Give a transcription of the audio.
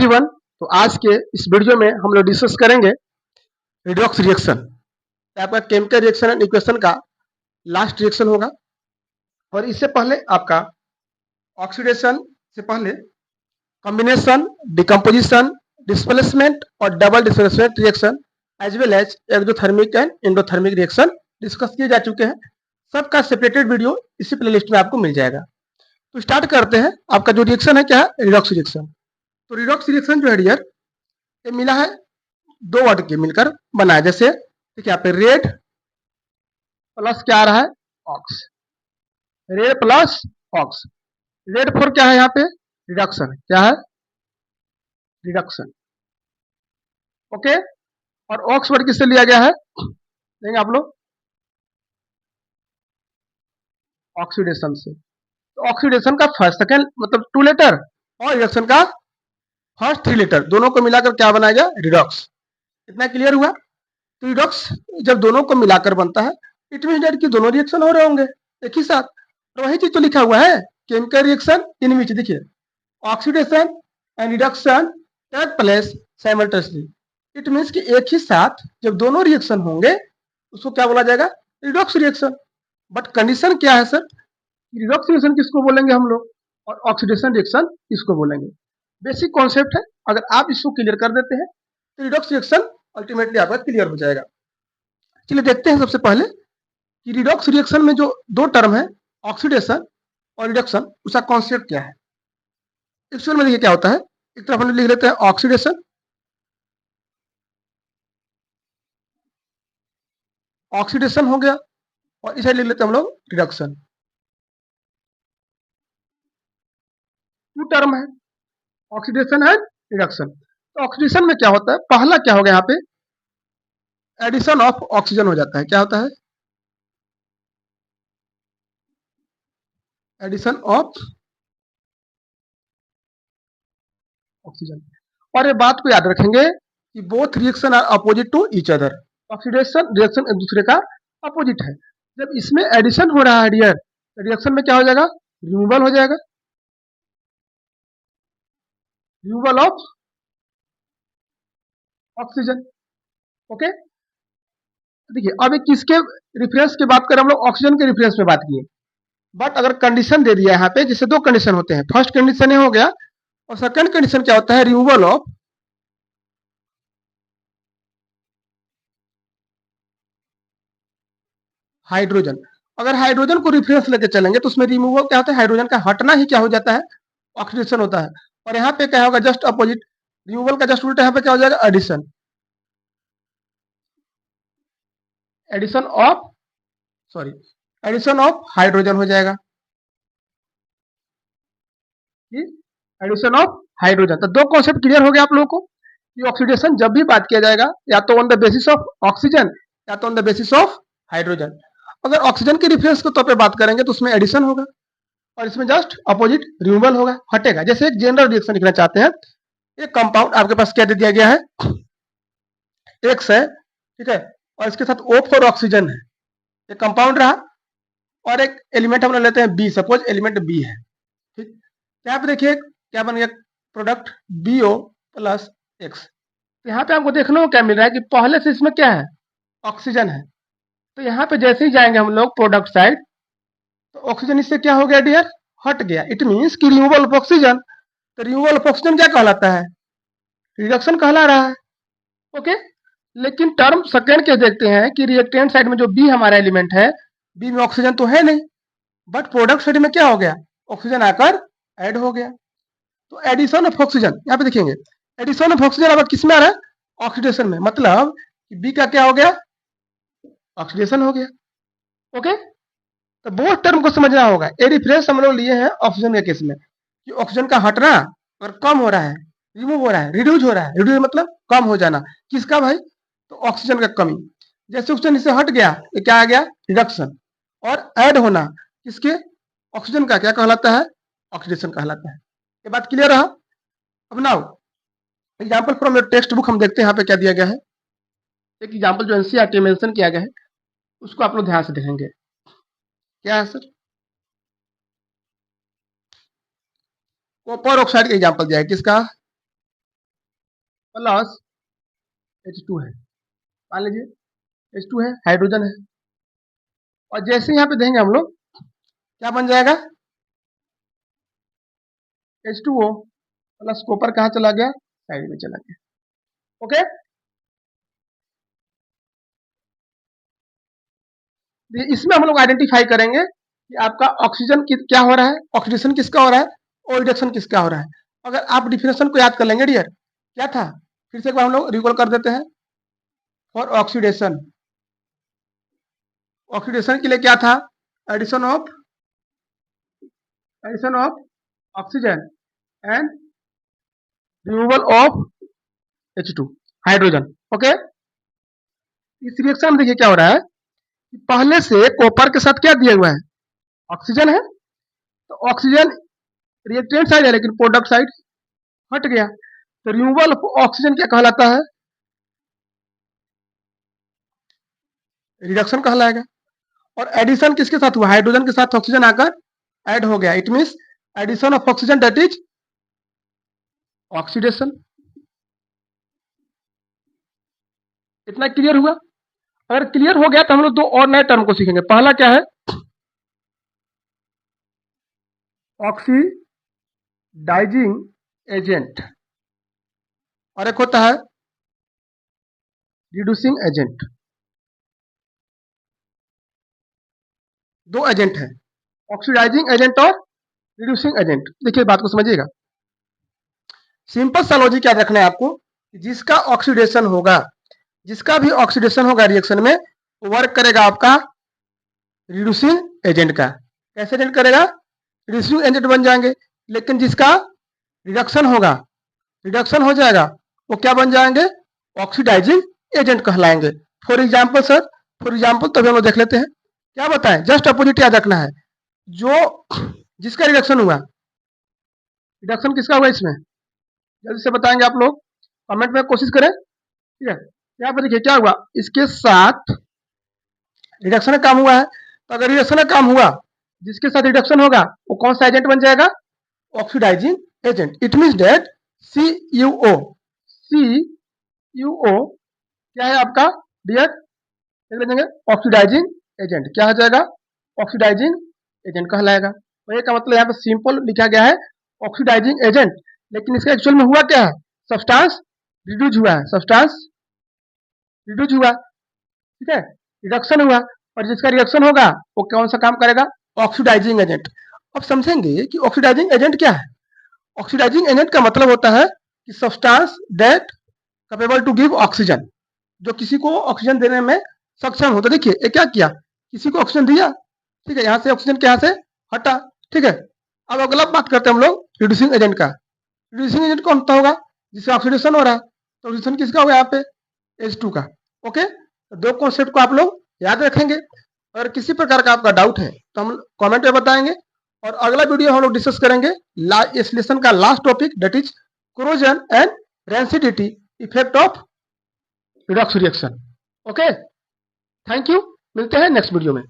Everyone, तो आज के इस वीडियो में हम लोग डिस्कस करेंगे रिडॉक्स रिएक्शन। आपका केमिकल रिएक्शन एंड इक्वेशन का लास्ट रिएक्शन होगा और इससे पहले आपका ऑक्सीडेशन से पहले कॉम्बिनेशन, डिकम्पोजिशन, डिस्प्लेसमेंट और double displacement reaction as well as exothermic and endothermic reaction discuss किए जा चुके हैं। सबका सेपरेटेड वीडियो इसी प्लेलिस्ट में आपको मिल जाएगा। तो स्टार्ट करते हैं। आपका जो रिएक्शन है क्या है? Redox reaction. तो रिडॉक्स रिएक्शन जो है डियर, ये मिला है दो वर्ड के मिलकर बना है। जैसे देखिए यहाँ पे रेड प्लस क्या आ रहा है? Ox. Red plus ox. Red for क्या है यहाँ पे? रिडक्शन। क्या है? रिडक्शन। ओके। और ऑक्स वर्ड किससे लिया गया है? देंगे आप लोग ऑक्सीडेशन से। तो ऑक्सीडेशन का फर्स्ट सेकेंड मतलब 2 लेटर और रिडक्शन का फर्स्ट 3 लेटर दोनों को मिलाकर क्या बनाया गया? रिडॉक्स। इतना क्लियर हुआ? तो रिडॉक्स जब दोनों को मिलाकर बनता है, इट मीन दैट कि दोनों रिएक्शन हो रहे होंगे एक ही साथ। तो वही चीज तो लिखा हुआ है, केमिकल रिएक्शन इन विच, देखिए, oxidation and reduction take place simultaneously. It means कि एक ही साथ जब दोनों रिएक्शन होंगे उसको क्या बोला जाएगा? Redox reaction. बट कंडीशन क्या है सर? रिडॉक्स रिएक्शन किसको बोलेंगे हम लोग और ऑक्सीडेशन रिएक्शन किसको बोलेंगे? बेसिक कॉन्सेप्ट है। अगर आप इसको क्लियर कर देते हैं तो रिडॉक्स रिएक्शन अल्टीमेटली आपका क्लियर हो जाएगा। चलिए देखते हैं सबसे पहले कि रिडॉक्स रिएक्शन में जो दो टर्म है, ऑक्सीडेशन और रिडक्शन, उसका कॉन्सेप्ट क्या है। एक्चुअल में देखिए क्या होता है। एक तरफ हम लिख लेते हैं ऑक्सीडेशन, ऑक्सीडेशन हो गया, और इसे लिख लेते हैं हम लोग रिडक्शन। टू टर्म है, ऑक्सीडेशन एंड रिडक्शन। तो ऑक्सीडेशन में क्या होता है? पहला क्या हो गया यहाँ पे? एडिशन ऑफ ऑक्सीजन हो जाता है। क्या होता है? Addition of oxygen. और ये बात को याद रखेंगे कि both reaction are opposite to each other. Oxidation reaction एक दूसरे का अपोजिट है। जब इसमें एडिशन हो रहा है डियर, तो रिएक्शन में क्या हो जाएगा? रिमूवल हो जाएगा, रिमूवल ऑफ ऑक्सीजन। ओके। देखिए अब किसके रिफरेंस की बात करें हम लोग? ऑक्सीजन के रिफरेंस में बात किए। बट अगर कंडीशन दे दिया यहाँ पे, जैसे दो कंडीशन होते हैं, फर्स्ट कंडीशन ये हो गया और सेकंड कंडीशन क्या होता है? Removal of hydrogen. अगर हाइड्रोजन को रिफरेंस लेके चलेंगे तो उसमें रिमूवल क्या होता है? हाइड्रोजन का हटना ही क्या हो जाता है? ऑक्सीडेशन होता है। और यहाँ पे क्या होगा? Just opposite. रिमूवल का जस्ट उल्टा यहाँ पे क्या हो जाएगा? Addition. Addition of, sorry, addition of hydrogen हो जाएगा। Addition of hydrogen. तो दो कॉन्सेप्ट क्लियर हो गया आप लोगों को कि ऑक्सीडेशन जब भी बात किया जाएगा या तो on the basis of oxygen या तो on the basis of hydrogen. अगर ऑक्सीजन के रिफरेंस के तौर पे बात करेंगे तो उसमें एडिशन होगा और इसमें जस्ट अपोजिट रिमूवल होगा, हटेगा। जैसे एक जनरल रिएक्शन लिखना चाहते हैं, एक कंपाउंड आपके पास क्या दे दिया गया है? एक्स है, ठीक है, और इसके साथ O फॉर ऑक्सीजन है, एक कंपाउंड रहा, और एक एलिमेंट हम लोग लेते हैं बी, सपोज एलिमेंट बी है, ठीक। यहाँ पे देखिए क्या बन गया? Product BO plus x. तो यहाँ पे आपको देखने को क्या मिल रहा है कि पहले से इसमें क्या है? ऑक्सीजन है। तो यहाँ पे जैसे ही जाएंगे हम लोग प्रोडक्ट साइड, तो ऑक्सीजन इससे क्या हो गया डियर? हट गया। इट मीन्स कि रिमूवल ऑफ ऑक्सीजन। तो रिमूवल ऑफ ऑक्सीजन क्या कहलाता है? रिडक्शन कहला रहा है। ओके। लेकिन टर्म सेकेंड के देखते हैं कि रिएक्टेंट साइड में जो बी हमारा एलिमेंट है, बी में ऑक्सीजन तो है नहीं, बट प्रोडक्ट साइड में क्या हो गया? ऑक्सीजन आकर ऐड हो गया। तो एडिशन ऑफ ऑक्सीजन यहाँ पे देखेंगे, एडिशन ऑफ ऑक्सीजन अब किस में आ रहा है? ऑक्सीडेशन में। मतलब बी का क्या हो गया? ऑक्सीडेशन हो गया। ओके। तो बोथ टर्म को समझना होगा। ए रिफरेंस हम लोग लिए हैं ऑक्सीजन के केस में कि ऑक्सीजन का हटना और कम हो रहा है, रिमूव हो रहा है, रिड्यूज हो रहा है। रिड्यूज मतलब कम हो जाना। किसका भाई? तो ऑक्सीजन का कमी। जैसे ऑक्सीजन इससे हट गया, ये क्या आ गया? रिडक्शन। और ऐड होना किसके? ऑक्सीजन का क्या कहलाता है? ऑक्सीडेशन कहलाता है। ये बात क्लियर रहा? अब now example from your text book हम देखते हैं यहाँ पे क्या दिया गया है। एक एग्जाम्पल जो एनसीईआरटी में मेंशन किया गया है उसको आप लोग ध्यान से देखेंगे। क्या है सर? कॉपर ऑक्साइड का एग्जाम्पल दिया है। किसका? प्लस H2 है, मान लीजिए H2 है, हाइड्रोजन है, और जैसे यहाँ पे देंगे हम लोग क्या बन जाएगा, H2O प्लस कॉपर कहाँ चला गया, साइड में चला गया। ओके, इसमें हम लोग आइडेंटिफाई करेंगे कि आपका ऑक्सीजन क्या हो रहा है, ऑक्सीडेशन किसका हो रहा है और रिडक्शन किसका हो रहा है। अगर आप डिफिनेशन को याद कर लेंगे डियर, क्या था, फिर से एक बार हम लोग रिकॉल कर देते हैं। फॉर ऑक्सीडेशन, ऑक्सीडेशन के लिए क्या था, addition of oxygen and removal of H2 hydrogen. Okay, इस रिएक्शन में देखिए क्या हो रहा है कि पहले से कॉपर के साथ क्या दिया हुआ है, ऑक्सीजन है, तो ऑक्सीजन रिएक्टेंट साइड है लेकिन प्रोडक्ट साइड हट गया, तो रिमूवल ऑफ ऑक्सीजन क्या कहलाता है, रिडक्शन कहलाएगा। और एडिशन किसके साथ हुआ, हाइड्रोजन के साथ ऑक्सीजन आकर ऐड हो गया, it means addition of oxygen, that is oxidation. इतना क्लियर हुआ। अगर क्लियर हो गया तो हम लोग दो और नए टर्म को सीखेंगे। पहला क्या है, ऑक्सीडाइजिंग एजेंट, और एक होता है रिड्यूसिंग एजेंट। दो एजेंट है, ऑक्सीडाइजिंग एजेंट और रिड्यूसिंग एजेंट। देखिए बात को समझिएगा, सिंपल सा लॉजिक याद रखना है आपको, जिसका ऑक्सीडेशन होगा, जिसका भी ऑक्सीडेशन होगा रिएक्शन में, वर्क करेगा आपका रिड्यूसिंग एजेंट का। कैसे एजेंट करेगा, रिड्यूसिंग एजेंट बन जाएंगे। लेकिन जिसका रिडक्शन होगा, रिडक्शन हो जाएगा, वो क्या बन जाएंगे, ऑक्सीडाइजिंग एजेंट कहलाएंगे। For example sir, for example तभी हम लोग देख लेते हैं, क्या बताएं, जस्ट अपोजिट याद रखना है। जो जिसका रिडक्शन हुआ, रिडक्शन किसका हुआ इसमें, जल्दी से बताएंगे आप लोग, कमेंट में कोशिश करें। ठीक है, यहाँ पर देखिए क्या हुआ, इसके साथ रिडक्शन का काम हुआ है, तो अगर रिडक्शन का काम हुआ, जिसके साथ रिडक्शन होगा वो कौन सा एजेंट बन जाएगा, oxidising agent. It means that CuO, CuO क्या है आपका डियर, देख लेंगे, ऑक्सीडाइजिंग एजेंट क्या हो जाएगा, ऑक्सीडाइजिंग एजेंट कहलाएगा। तो ये का मतलब यहाँ पे सिंपल लिखा गया है ऑक्सीडाइजिंग एजेंट, लेकिन इसका एक्चुअल में हुआ क्या है, सब्सटेंस रिड्यूस हुआ है, सब्सटेंस रिड्यूस हुआ, ठीक है, रिडक्शन हुआ, और जिसका रिएक्शन होगा वो कौन सा काम करेगा, ऑक्सीडाइजिंग एजेंट। अब समझेंगे कि ऑक्सीडाइजिंग एजेंट क्या है। ऑक्सीडाइजिंग एजेंट का मतलब होता है कि substance that capable to give oxygen, जो किसी को ऑक्सीजन देने में सक्षम होता है। देखिए ये क्या किया, किसी को ऑक्सीजन दिया, ठीक है, यहाँ से ऑक्सीजन के यहाँ से हटा, ठीक है। अब अगला बात करते हैं हम लोग रिड्यूसिंग एजेंट का। रिड्यूसिंग एजेंट कौन सा होगा, जिससे ऑक्सीडेशन हो रहा है, तो ऑक्सीडेशन किसका होगा यहाँ पे, H2 का। ओके, तो दो कॉन्सेप्ट को आप लोग याद रखेंगे। अगर किसी प्रकार का आपका डाउट है तो हम कमेंट में बताएंगे, और अगला वीडियो हम लोग डिस्कस करेंगे इस लेसन का last topic, that is corrosion and rancidity effect of redox reaction. Okay, thank you, मिलते हैं नेक्स्ट वीडियो में।